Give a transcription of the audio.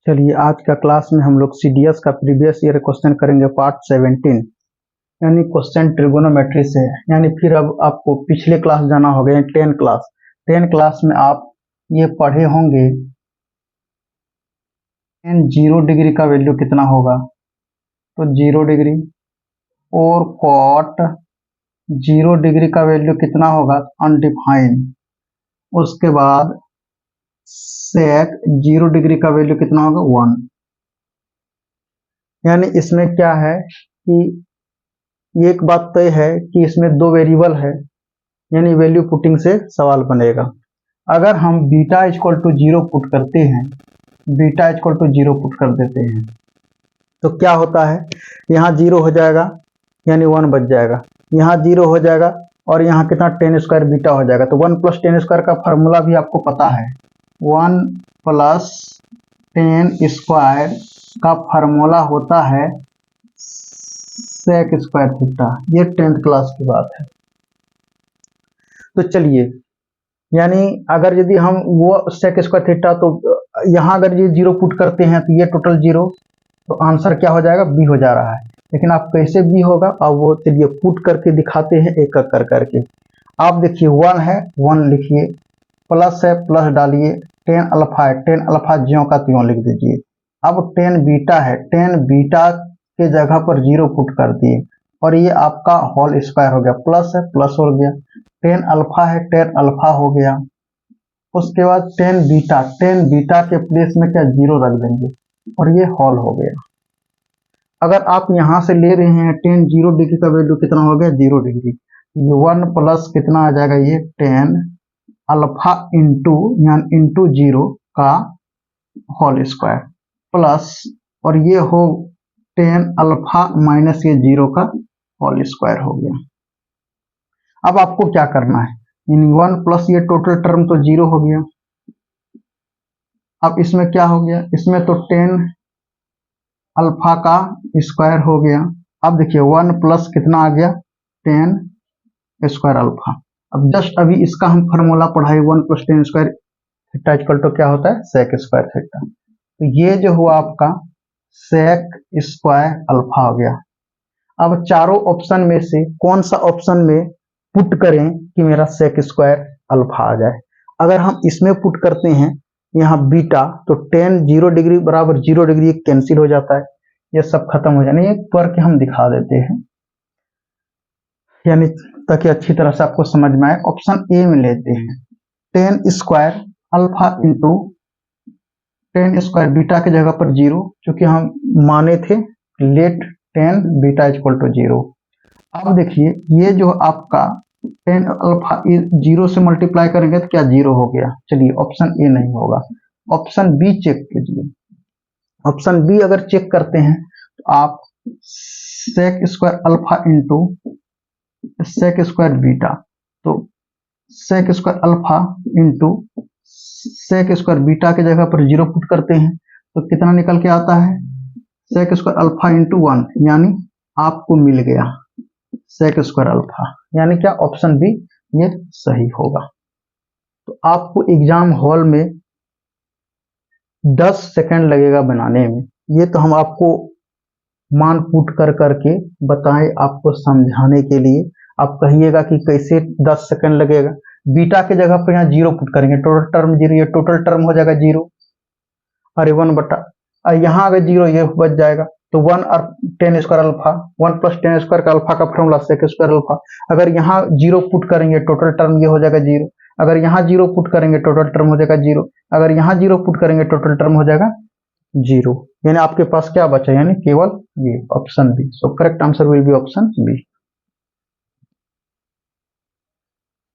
चलिए आज का क्लास में हम लोग सीडीएस का प्रीवियस ईयर क्वेश्चन करेंगे पार्ट 17 यानी क्वेश्चन ट्रिगोनोमेट्री से। यानी फिर अब आपको पिछले क्लास जाना होगा, 10 क्लास में आप ये पढ़े होंगे tan 0 डिग्री का वैल्यू कितना होगा, तो 0 डिग्री, और कॉट 0 डिग्री का वैल्यू कितना होगा, अनडिफाइंड। उसके बाद सेक 0 डिग्री का वैल्यू कितना होगा, 1। यानी इसमें क्या है कि एक बात तय है कि इसमें दो वेरिएबल है, यानी वैल्यू पुटिंग से सवाल बनेगा। अगर हम बीटा इक्वल टू 0 पुट करते हैं, बीटा इक्वल टू 0 पुट कर देते हैं, तो क्या होता है, यहाँ 0 हो जाएगा यानी 1 बच जाएगा, यहाँ 0 हो जाएगा और यहाँ कितना tan स्क्वायर बीटा हो जाएगा। तो 1 प्लस tan स्क्वायर का फार्मूला भी आपको पता है, 1 प्लस tan स्क्वायर का फार्मूला होता है सेक स्क्वायर थीटा। ये 10th क्लास की बात है। तो चलिए, यानी अगर यदि हम वो सेक स्क्वायर थीटा, तो यहाँ अगर ये 0 पुट करते हैं तो ये टोटल 0, तो आंसर क्या हो जाएगा, बी हो जा रहा है। लेकिन आप कैसे बी होगा, अब वो चलिए पुट करके दिखाते हैं एक एक कर करके। आप देखिए 1 है, 1 लिखिए, प्लस है, प्लस डालिए, tan अल्फा है, tan अल्फा ज्यों का त्यों लिख दीजिए। अब tan बीटा है, tan बीटा के जगह पर 0 पुट कर दिए और ये आपका होल स्क्वायर हो गया, प्लस है, प्लस हो गया, tan अल्फा है, tan अल्फा हो गया। उसके बाद tan बीटा के प्लेस में क्या 0 रख देंगे और ये होल हो गया। अगर आप यहाँ से ले रहे हैं tan 0 डिग्री का वैल्यू कितना हो गया, 0 डिग्री, 1 प्लस कितना आ जाएगा, ये tan अल्फा इंटू 0 का होल स्क्वायर, प्लस और ये हो tan अल्फा माइनस ये 0 का होल स्क्वायर हो गया। अब आपको क्या करना है, यानी 1 प्लस ये टोटल टर्म तो 0 हो गया। अब इसमें क्या हो गया, इसमें तो tan अल्फा का स्क्वायर हो गया। अब देखिए 1 प्लस कितना आ गया, tan स्क्वायर अल्फा। अब जस्ट अभी इसका हम फार्मूला पढ़ाए, 1 plus tan square theta equal to क्या होता है, सेक स्क्वायर थीटा। तो ये जो हुआ आपका सेक स्क्वायर अल्फा हो गया। अब चारों ऑप्शन में से कौन सा ऑप्शन में पुट करें कि मेरा सेक स्क्वायर अल्फा आ जाए। अगर हम इसमें पुट करते हैं यहाँ बीटा, तो tan 0 डिग्री बराबर 0 डिग्री कैंसिल हो जाता है, ये सब खत्म हो जाने। एक करके हम दिखा देते हैं, यानी ताकि अच्छी तरह से आपको समझ में आए। ऑप्शन ए में लेते हैं, tan square alpha into tan square beta के जगह पर 0, क्योंकि हम माने थे let tan beta equal to 0। अब देखिए ये जो आपका tan अल्फा 0 से मल्टीप्लाई करेंगे तो क्या 0 हो गया। चलिए ऑप्शन ए नहीं होगा, ऑप्शन बी चेक कीजिए। ऑप्शन बी अगर चेक करते हैं तो आप sec square alpha into sec square beta, तो sec square alpha into sec square beta के जगह पर 0 पुट करते हैं तो कितना निकल के आता है, सेक स्क्वायर अल्फा इंटू 1, यानी आपको मिल गया सेक स्क्वायर अल्फा, यानी क्या ऑप्शन बी ये सही होगा। तो आपको एग्जाम हॉल में 10 सेकंड लगेगा बनाने में। ये तो हम आपको मान पुट कर करके बताएं आपको समझाने के लिए। आप कहिएगा कि कैसे 10 सेकंड लगेगा। बीटा के जगह पर यहाँ 0 पुट करेंगे, टोटल टर्म 0, ये टोटल टर्म हो जाएगा 0, अरे 1 बटा, और यहाँ अगर 0 ये बच जाएगा, तो 1 और tan square alpha, 1 plus tan square का अल्फा का फॉर्मूला सेक स्क्वायर अल्फा। अगर यहाँ 0 पुट करेंगे टोटल टर्म ये हो जाएगा 0, अगर यहाँ 0 पुट करेंगे टोटल टर्म हो जाएगा 0, अगर यहाँ 0 पुट करेंगे टोटल टर्म हो जाएगा 0। यानी आपके पास क्या बचा, यानी केवल ये option B. So correct answer will be option B.